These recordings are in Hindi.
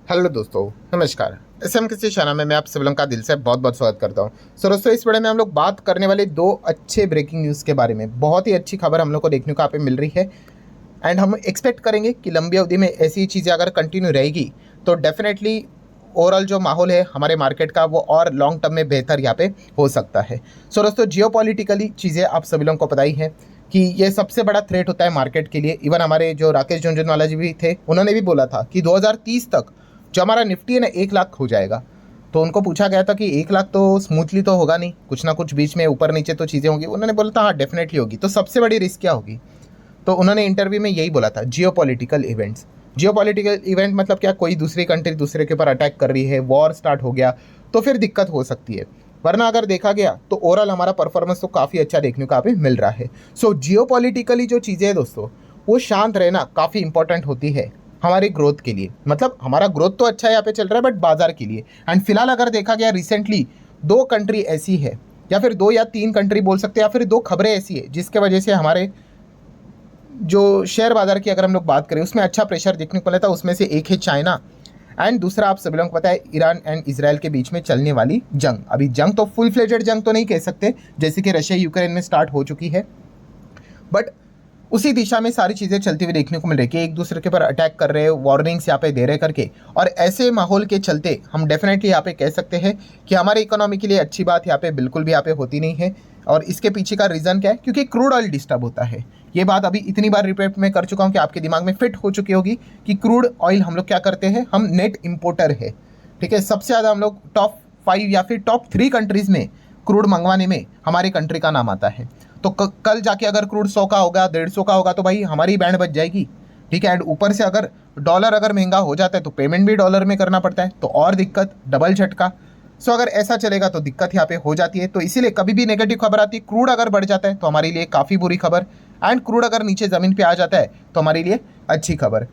हेलो दोस्तों, नमस्कार। एसएम किसी चैनल में मैं आप सभी लोगों का दिल से बहुत बहुत स्वागत करता हूं। सो दोस्तों, इस वीडियो में हम लोग बात करने वाले दो अच्छे ब्रेकिंग न्यूज़ के बारे में। बहुत ही अच्छी खबर हम लोग को देखने को यहाँ पे मिल रही है एंड हम एक्सपेक्ट करेंगे कि लंबी अवधि में ऐसी चीज़ें अगर कंटिन्यू रहेगी तो डेफिनेटली ओवरऑल जो माहौल है हमारे मार्केट का वो और लॉन्ग टर्म में बेहतर यहाँ पे हो सकता है। सो दोस्तों, जियोपॉलिटिकली चीज़ें आप सभी लोगों को पता ही है कि ये सबसे बड़ा थ्रेट होता है मार्केट के लिए। इवन हमारे जो राकेश झुनझुनवाला जी भी थे, उन्होंने भी बोला था कि 2030 तक जो हमारा निफ्टी है ना 1 लाख हो जाएगा। तो उनको पूछा गया था कि 1 लाख तो स्मूथली तो होगा नहीं, कुछ ना कुछ बीच में ऊपर नीचे तो चीज़ें होंगी। उन्होंने बोला था हाँ डेफिनेटली होगी। तो सबसे बड़ी रिस्क क्या होगी? तो उन्होंने इंटरव्यू में यही बोला था, जियोपॉलिटिकल इवेंट्स। जियोपॉलिटिकल इवेंट मतलब क्या? कोई दूसरी कंट्री दूसरे के ऊपर अटैक कर रही है, वॉर स्टार्ट हो गया तो फिर दिक्कत हो सकती है। वरना अगर देखा गया तो ओवरऑल हमारा परफॉर्मेंस तो काफ़ी अच्छा देखने को यहाँ पे मिल रहा है। सो जियोपॉलिटिकली जो चीज़ें हैं दोस्तों, वो शांत रहना काफ़ी इंपॉर्टेंट होती है हमारे ग्रोथ के लिए। मतलब हमारा ग्रोथ तो अच्छा यहाँ पे चल रहा है बट बाजार के लिए। एंड फिलहाल अगर देखा गया रिसेंटली दो कंट्री ऐसी है, या फिर दो या तीन कंट्री बोल सकते हैं, या फिर दो खबरें ऐसी है जिसके वजह से हमारे जो शेयर बाजार की अगर हम लोग बात करें उसमें अच्छा प्रेशर देखने को मिला था। उसमें से एक है चाइना एंड दूसरा आप सभी लोगों को पता है ईरान एंड इजराइल के बीच में चलने वाली जंग। अभी जंग तो फुल फ्लेजेड जंग तो नहीं कह सकते, जैसे कि रशिया यूक्रेन में स्टार्ट हो चुकी है, बट उसी दिशा में सारी चीज़ें चलती हुई देखने को मिल रही है कि एक दूसरे के ऊपर अटैक कर रहे हैं, वार्निंग्स यहाँ पे दे रहे करके। और ऐसे माहौल के चलते हम डेफिनेटली यहाँ पे कह सकते हैं कि हमारे इकोनॉमी के लिए अच्छी बात यहाँ पे बिल्कुल भी यहाँ पे होती नहीं है। और इसके पीछे का रीज़न क्या है? क्योंकि क्रूड ऑयल डिस्टर्ब होता है। ये बात अभी इतनी बार रिपीट मैं कर चुका हूँ कि आपके दिमाग में फिट हो चुकी होगी कि क्रूड ऑयल हम लोग क्या करते हैं, हम नेट इम्पोर्टर है। ठीक है, सबसे ज़्यादा हम लोग टॉप 5 या फिर टॉप 3 कंट्रीज़ में क्रूड मंगवाने में हमारी कंट्री का नाम आता है। तो कल जाके अगर क्रूड 100 का होगा, 150 का होगा तो भाई हमारी बैंड बच जाएगी। ठीक है, एंड ऊपर से अगर डॉलर अगर महंगा हो जाता है तो पेमेंट भी डॉलर में करना पड़ता है, तो और दिक्कत, डबल झटका। सो अगर ऐसा चलेगा तो दिक्कत यहाँ पे हो जाती है। तो इसीलिए कभी भी नेगेटिव खबर आती है, क्रूड अगर बढ़ जाता है तो हमारे लिए काफ़ी बुरी खबर, एंड क्रूड अगर नीचे ज़मीन पे आ जाता है तो हमारे लिए अच्छी खबर।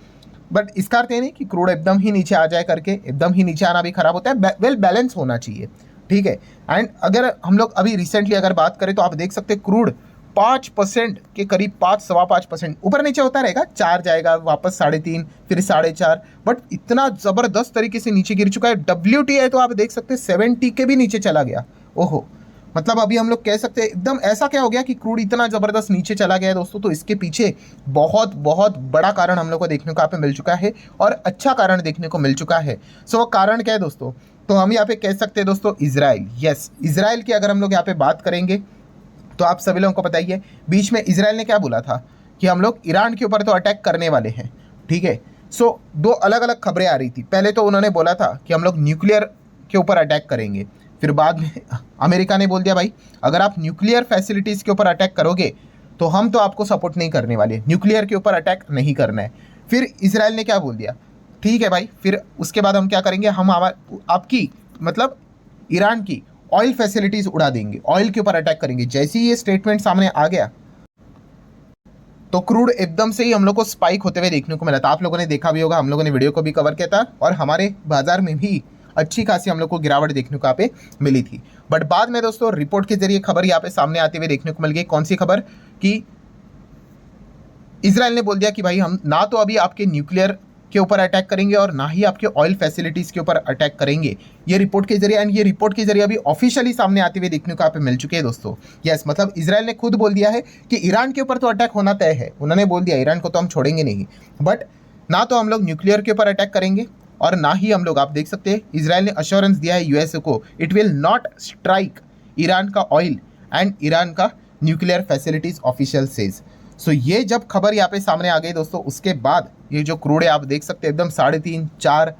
बट इसका अर्थ ये नहीं कि क्रूड एकदम ही नीचे आ जाए करके, एकदम ही नीचे आना भी खराब होता है। वेल बैलेंस होना चाहिए। ठीक है, एंड अगर हम लोग अभी रिसेंटली अगर बात करें तो आप देख सकते हैं क्रूड 5% के करीब, 5-5.25% ऊपर नीचे होता रहेगा। 4 जाएगा, वापस 3.5, फिर 4.5, बट इतना ज़बरदस्त तरीके से नीचे गिर चुका है। WTI तो आप देख सकते हैं 70 के भी नीचे चला गया। ओहो, मतलब अभी हम लोग कह सकते हैं एकदम ऐसा क्या हो गया कि क्रूड इतना ज़बरदस्त नीचे चला गया है दोस्तों। तो इसके पीछे बहुत बहुत बड़ा कारण हम लोग को देखने को यहाँ पे मिल चुका है, और अच्छा कारण देखने को मिल चुका है। सो वो कारण क्या है दोस्तों? तो हम यहाँ पे कह सकते हैं दोस्तों, इजराइल। यस, इजराइल की अगर हम लोग यहाँ पे बात करेंगे तो आप सभी लोगों को पता ही है बीच में इजराइल ने क्या बोला था कि हम लोग ईरान के ऊपर तो अटैक करने वाले हैं। ठीक है, सो दो अलग अलग खबरें आ रही थी। पहले तो उन्होंने बोला था कि हम लोग न्यूक्लियर के ऊपर अटैक करेंगे, फिर बाद में अमेरिका ने बोल दिया भाई अगर आप न्यूक्लियर फैसिलिटीज़ के ऊपर अटैक करोगे तो हम तो आपको सपोर्ट नहीं करने वाले, न्यूक्लियर के ऊपर अटैक नहीं करना है। फिर इसराइल ने क्या बोल दिया, ठीक है भाई, फिर उसके बाद हम क्या करेंगे, हम आपकी मतलब ईरान की ऑयल फैसिलिटीज उड़ा देंगे, ऑयल के ऊपर अटैक करेंगे। जैसे ही ये स्टेटमेंट सामने आ गया तो क्रूड एकदम से ही हम लोग को स्पाइक होते हुए देखने को मिला था। आप लोगों ने देखा भी होगा, हम लोगों ने वीडियो को भी कवर किया था, और हमारे बाजार में भी अच्छी खासी हम लोग को गिरावट देखने को यहाँ पे मिली थी। बट बाद में दोस्तों रिपोर्ट के जरिए खबर यहाँ पे सामने आते हुए देखने को मिल गई। कौन सी खबर? कि इजराइल ने बोल दिया कि भाई हम ना तो अभी आपके न्यूक्लियर के ऊपर अटैक करेंगे और ना ही आपके ऑयल फैसिलिटीज़ के ऊपर अटैक करेंगे। ये रिपोर्ट के जरिए, एंड ये रिपोर्ट के जरिए अभी ऑफिशियली सामने आते हुए देखने को यहाँ पे मिल चुके हैं दोस्तों। यस, मतलब इजराइल ने खुद बोल दिया है कि ईरान के ऊपर तो अटैक होना तय है। उन्होंने बोल दिया ईरान को तो हम छोड़ेंगे नहीं, बट ना तो हम लोग न्यूक्लियर के ऊपर अटैक करेंगे और ना ही हम लोग, आप देख सकते हैं इजराइल ने अश्योरेंस दिया है यूएसए को, it will not strike Iran का ऑयल एंड ईरान का न्यूक्लियर फैसिलिटीज़, ऑफिशियल सेज। सो ये जब खबर यहाँ पे सामने आ गई दोस्तों, उसके बाद ये जो क्रूड है आप देख सकते हैं एकदम 3.5, 4,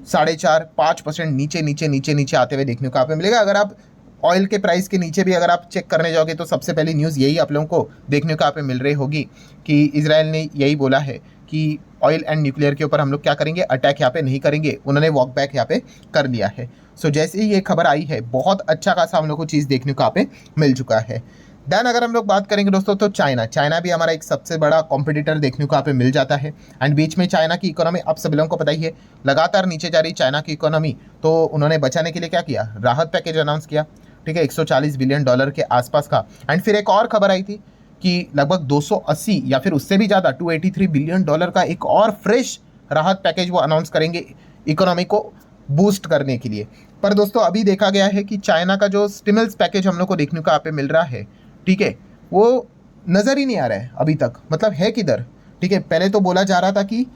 4.5, 5% नीचे नीचे नीचे नीचे आते हुए देखने को यहाँ पे मिलेगा। अगर आप ऑयल के प्राइस के नीचे भी अगर आप चेक करने जाओगे तो सबसे पहली न्यूज़ यही आप लोगों को देखने को यहाँ पे मिल रही होगी कि इजराइल ने यही बोला है कि ऑयल एंड न्यूक्लियर के ऊपर हम लोग क्या करेंगे, अटैक यहाँ पे नहीं करेंगे। उन्होंने वॉक बैक यहाँ पे कर लिया है। सो जैसे ही ये खबर आई है, बहुत अच्छा खासा हम लोग को चीज़ देखने को यहाँ पे मिल चुका है। देन अगर हम लोग बात करेंगे दोस्तों तो चाइना भी हमारा एक सबसे बड़ा कॉम्पिटिटर देखने को यहाँ पे मिल जाता है। एंड बीच में चाइना की इकोनॉमी आप सभी लोगों को पता ही है लगातार नीचे जा रही चाइना की इकोनॉमी। तो उन्होंने बचाने के लिए क्या किया, राहत पैकेज अनाउंस किया। ठीक है, $140 बिलियन के आसपास का। एंड फिर एक और खबर आई थी कि लगभग 280 या फिर उससे भी ज़्यादा $283 बिलियन का एक और फ्रेश राहत पैकेज वो अनाउंस करेंगे इकोनॉमी को बूस्ट करने के लिए। पर दोस्तों अभी देखा गया है कि चाइना का जो स्टिमुलस पैकेज हम लोग को देखने को यहाँ पे मिल रहा है, ठीक है, वो नज़र ही नहीं आ रहा है अभी तक, मतलब है किधर, ठीक है। पहले तो बोला जा रहा था कि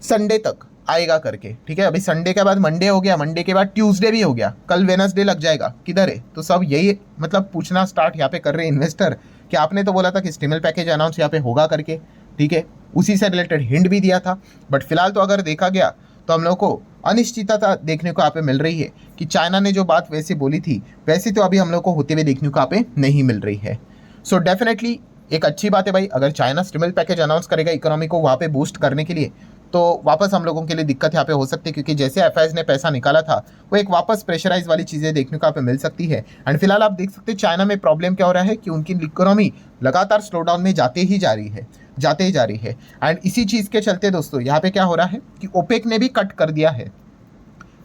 संडे तक आएगा करके, ठीक है। अभी संडे के बाद मंडे हो गया, मंडे के बाद ट्यूसडे भी हो गया, कल वेडनेसडे लग जाएगा, किधर है? तो सब यही मतलब पूछना स्टार्ट यहाँ पे कर रहे हैं इन्वेस्टर कि आपने तो बोला था कि स्टिमुलस पैकेज अनाउंस यहाँ पे होगा करके, ठीक है। उसी से रिलेटेड हिंट भी दिया था। बट फिलहाल तो अगर देखा गया तो हम लोग को अनिश्चितता देखने को यहाँ पे मिल रही है कि चाइना ने जो बात वैसे बोली थी वैसे तो अभी हम लोग को होते हुए देखने को यहाँ पे नहीं मिल रही है। सो डेफिनेटली एक अच्छी बात है भाई, अगर चाइना स्टिमुलस पैकेज अनाउंस करेगा इकोनॉमी को वहाँ पे बूस्ट करने के लिए, तो वापस हम लोगों के लिए दिक्कत यहाँ पे हो सकती है, क्योंकि जैसे एफआईआई ने पैसा निकाला था वो एक वापस प्रेशराइज वाली चीज़ें देखने को यहाँ पे मिल सकती है। एंड फिलहाल आप देख सकते हैं चाइना में प्रॉब्लम क्या हो रहा है कि उनकी इकोनॉमी लगातार स्लो डाउन में जाते ही जा रही है। एंड इसी चीज़ के चलते दोस्तों यहाँ पे क्या हो रहा है कि ओपेक ने भी कट कर दिया है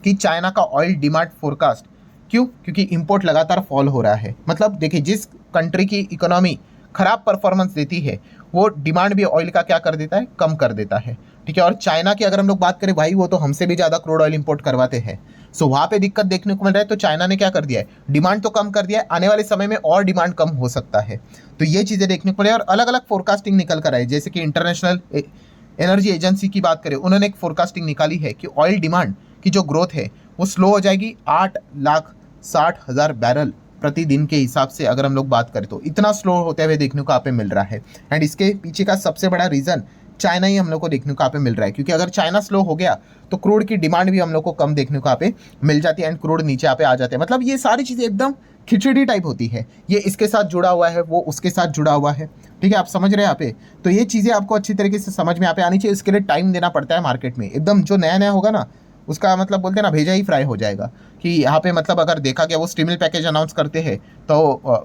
कि चाइना का ऑयल डिमांड फोरकास्ट। क्यों? क्योंकि इंपोर्ट लगातार फॉल हो रहा है। मतलब देखिए, जिस कंट्री की इकोनॉमी खराब परफॉर्मेंस देती है वो डिमांड भी ऑयल का क्या कर देता है, कम कर देता है, ठीक है। और चाइना की अगर हम लोग बात करें भाई, वो तो हमसे भी ज़्यादा क्रूड ऑयल इंपोर्ट करवाते हैं। सो वहाँ पे दिक्कत देखने को मिल रहा है। तो चाइना ने क्या कर दिया है, डिमांड तो कम कर दिया है, आने वाले समय में और डिमांड कम हो सकता है। तो ये चीज़ें देखने को मिले और अलग अलग फोरकास्टिंग निकल कर आई, जैसे कि इंटरनेशनल एनर्जी एजेंसी की बात करें, उन्होंने एक फोरकास्टिंग निकाली है कि ऑयल डिमांड की जो ग्रोथ है वो स्लो हो जाएगी 8,60,000 बैरल प्रतिदिन के हिसाब से। अगर हम लोग बात करें तो इतना स्लो होते हुए देखने को यहाँ पे मिल रहा है। एंड इसके पीछे का सबसे बड़ा रीज़न चाइना ही हम लोग को देखने को यहाँ पे मिल रहा है, क्योंकि अगर चाइना स्लो हो गया तो क्रूड की डिमांड भी हम लोग को कम देखने को यहाँ पे मिल जाती है एंड क्रूड नीचे यहाँ पे आ जाते हैं। मतलब ये सारी चीज़ें एकदम खिचड़ी टाइप होती है, ये इसके साथ जुड़ा हुआ है, वो उसके साथ जुड़ा हुआ है, ठीक है। आप समझ रहे हैं यहाँ पे? तो ये चीज़ें आपको अच्छी तरीके से समझ में यहाँ पे आनी चाहिए। इसके लिए टाइम देना पड़ता है मार्केट में। एकदम जो नया नया होगा ना, उसका मतलब बोलते हैं ना, भेजा ही फ्राई हो जाएगा। कि यहाँ पे मतलब अगर देखा गया वो स्टिमुलस पैकेज अनाउंस करते हैं तो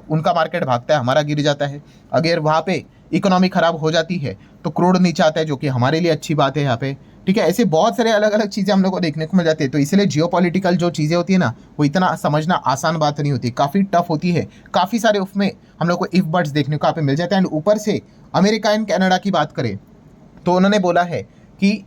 उनका मार्केट भागता है, हमारा गिर जाता है। अगर वहाँ पे इकोनॉमी ख़राब हो जाती है तो क्रूड नीचे आता है, जो कि हमारे लिए अच्छी बात है यहाँ पे, ठीक है। ऐसे बहुत सारे अलग अलग चीज़ें हम लोग को देखने को मिल जाती है। तो इसलिए जियोपॉलिटिकल जो चीज़ें होती है ना, वो इतना समझना आसान बात नहीं होती, काफ़ी टफ होती है। काफ़ी सारे उसमें हम लोग को इफ बट्स देखने को यहाँ पे मिल जाता है। एंड ऊपर से अमेरिका एंड कनाडा की बात करें तो उन्होंने बोला है कि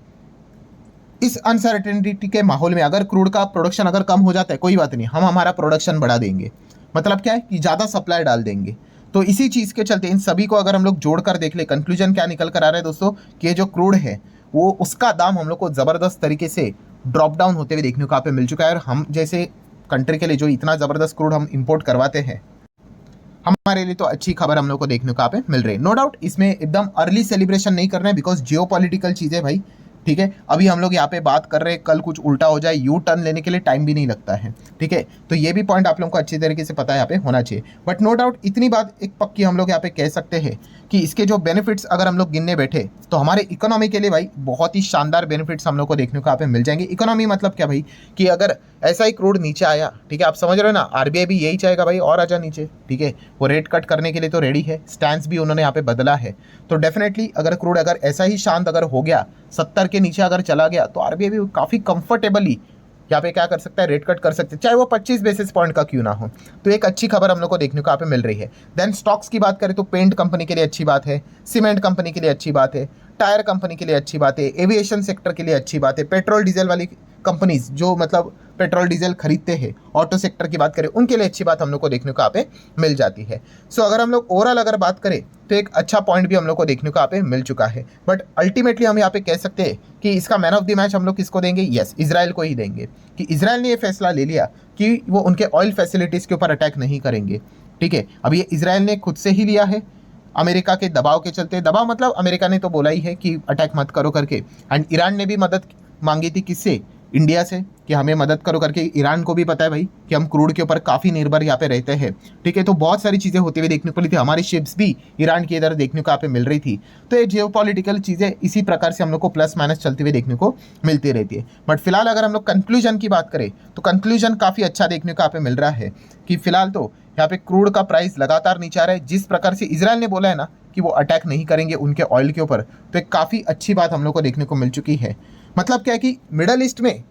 इस अनसर्टेनिटी के माहौल में अगर क्रूड का प्रोडक्शन अगर कम हो जाता है, कोई बात नहीं, हम हमारा प्रोडक्शन बढ़ा देंगे। मतलब क्या है कि ज़्यादा सप्लाई डाल देंगे। तो इसी चीज़ के चलते इन सभी को अगर हम लोग जोड़कर देख ले, कंक्लूजन क्या निकल कर आ रहा है दोस्तों, कि ये जो क्रूड है वो उसका दाम हम लोग को ज़बरदस्त तरीके से ड्रॉप डाउन होते हुए देखने को यहाँ पे मिल चुका है। और हम जैसे कंट्री के लिए जो इतना ज़बरदस्त क्रूड हम इंपोर्ट करवाते हैं, हमारे लिए तो अच्छी खबर हम लोग को देखने को यहाँ पे मिल रही है। नो डाउट इसमें एकदम अर्ली सेलिब्रेशन नहीं करना है, बिकॉज जियोपॉलिटिकल चीज़ें भाई, ठीक है। अभी हम लोग यहाँ पे बात कर रहे हैं, कल कुछ उल्टा हो जाए, यू टर्न लेने के लिए टाइम भी नहीं लगता है, ठीक है। तो ये भी पॉइंट आप लोगों को अच्छी तरीके से पता है यहाँ पे होना चाहिए। बट नो डाउट इतनी बात एक पक्की हम लोग यहाँ पे कह सकते हैं कि इसके जो बेनिफिट्स अगर हम लोग गिनने बैठे तो हमारे इकोनॉमी के लिए भाई बहुत ही शानदार बेनिफिट्स हम लोग को देखने को यहाँ पे मिल जाएंगे। इकोनॉमी मतलब क्या भाई, कि अगर ऐसा ही क्रूड नीचे आया, ठीक है, आप समझ रहे हो ना, आरबीआई भी यही चाहेगा भाई और आजा नीचे, ठीक है। वो रेट कट करने के लिए तो रेडी है, स्टैंड भी उन्होंने यहाँ पे बदला है। तो डेफिनेटली अगर क्रूड अगर ऐसा ही शांत अगर हो गया, 70 के नीचे अगर चला गया, तो आरबीआई भी काफ़ी कंफर्टेबली यहाँ पे क्या कर सकता है, रेट कट कर सकते हैं, चाहे वो 25 बेसिस पॉइंट का क्यों ना हो। तो एक अच्छी खबर हम लोग को देखने को यहाँ पे मिल रही है। देन स्टॉक्स की बात करें तो पेंट कंपनी के लिए अच्छी बात है, सीमेंट कंपनी के लिए अच्छी बात है, टायर कंपनी के लिए अच्छी बात है, एविएशन सेक्टर के लिए अच्छी बात है, पेट्रोल डीजल वाली कंपनीज जो मतलब पेट्रोल डीजल खरीदते हैं, ऑटो सेक्टर की बात करें, उनके लिए अच्छी बात हम लोग को देखने को यहाँ पे मिल जाती है। सो अगर हम लोग ओवरऑल अगर बात करें तो एक अच्छा पॉइंट भी हम लोग को देखने को यहाँ पे मिल चुका है। बट अल्टीमेटली हम यहाँ पे कह सकते हैं कि इसका मैन ऑफ द मैच हम लोग किसको देंगे? यस, इजराइल को ही देंगे। कि इजराइल ने ये फैसला ले लिया कि वो उनके ऑयल फैसिलिटीज़ के ऊपर अटैक नहीं करेंगे, ठीक है। अब ये इजराइल ने खुद से ही लिया है, अमेरिका के दबाव के चलते। दबाव मतलब अमेरिका ने तो बोला ही है कि अटैक मत करो करके। एंड ईरान ने भी मदद मांगी थी, किससे? इंडिया से, कि हमें मदद करो करके। ईरान को भी पता है भाई कि हम क्रूड के ऊपर काफ़ी निर्भर यहाँ पे रहते हैं, ठीक है। तो बहुत सारी चीज़ें होती हुई देखने को मिली थी, हमारी शिप्स भी ईरान की इधर देखने को यहाँ पे मिल रही थी। तो ये जियोपॉलिटिकल चीज़ें इसी प्रकार से हम लोग को प्लस माइनस चलते हुए देखने को मिलती रहती है। बट फिलहाल अगर हम लोग कंक्लूजन की बात करें तो कंक्लूजन काफ़ी अच्छा देखने को यहाँ पे मिल रहा है कि फिलहाल तो यहाँ पे क्रूड का प्राइस लगातार नीचे आ रहा है। जिस प्रकार से इजराइल ने बोला है ना कि वो अटैक नहीं करेंगे उनके ऑयल के ऊपर, तो एक काफ़ी अच्छी बात हम लोग को देखने को मिल चुकी है। मतलब क्या है कि मिडल ईस्ट में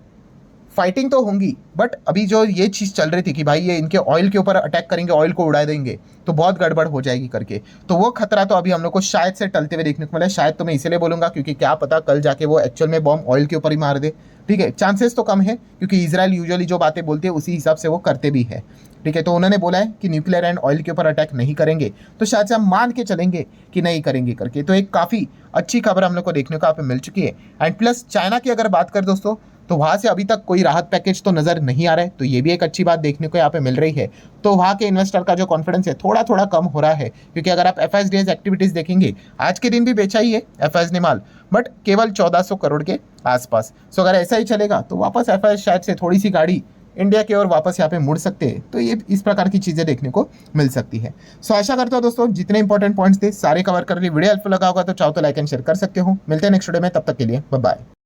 फाइटिंग तो होंगी, बट अभी जो ये चीज़ चल रही थी कि भाई ये इनके ऑयल के ऊपर अटैक करेंगे, ऑयल को उड़ा देंगे, तो बहुत गड़बड़ हो जाएगी करके, तो वो खतरा तो अभी हम लोग को शायद से टलते हुए देखने को मिला। शायद तो मैं इसीलिए बोलूँगा क्योंकि क्या पता कल जाके वो एक्चुअल में बॉम्ब ऑयल के ऊपर ही मार दे। ठीक है, चांसेस तो कम है क्योंकि इसराइल यूजुअली जो बातें बोलती है उसी हिसाब से वो करते भी है। ठीक है, तो उन्होंने बोला है कि न्यूक्लियर एंड ऑयल के ऊपर अटैक नहीं करेंगे, तो शायद से हम मान के चलेंगे कि नहीं करेंगे करके। तो एक काफ़ी अच्छी खबर हम लोग को देखने को यहाँ पे मिल चुकी है। एंड प्लस चाइना की अगर बात करें दोस्तों, तो वहाँ से अभी तक कोई राहत पैकेज तो नज़र नहीं आ रहा है, तो ये भी एक अच्छी बात देखने को यहाँ पे मिल रही है। तो वहाँ के इन्वेस्टर का जो कॉन्फिडेंस है थोड़ा थोड़ा कम हो रहा है, क्योंकि अगर आप एफएसडीएस एक्टिविटीज़ देखेंगे, आज के दिन भी बेचा ही है एफएस ने माल, बट केवल 1400 करोड़ के आसपास। सो अगर ऐसा ही चलेगा तो वापस एफएस शायद से थोड़ी सी गाड़ी इंडिया की ओर वापस यहाँ पे मुड़ सकते हैं। तो ये इस प्रकार की चीज़ें देखने को मिल सकती है। सो आशा करता हूँ दोस्तों जितने इंपॉर्टेंट पॉइंट्स थे सारे कवर कर लिए। वीडियो हेल्पफुल लगा होगा तो चाहो तो लाइक एंड शेयर कर सकते हो। मिलते हैं नेक्स्ट वीडियो में, तब तक के लिए बाय बाय।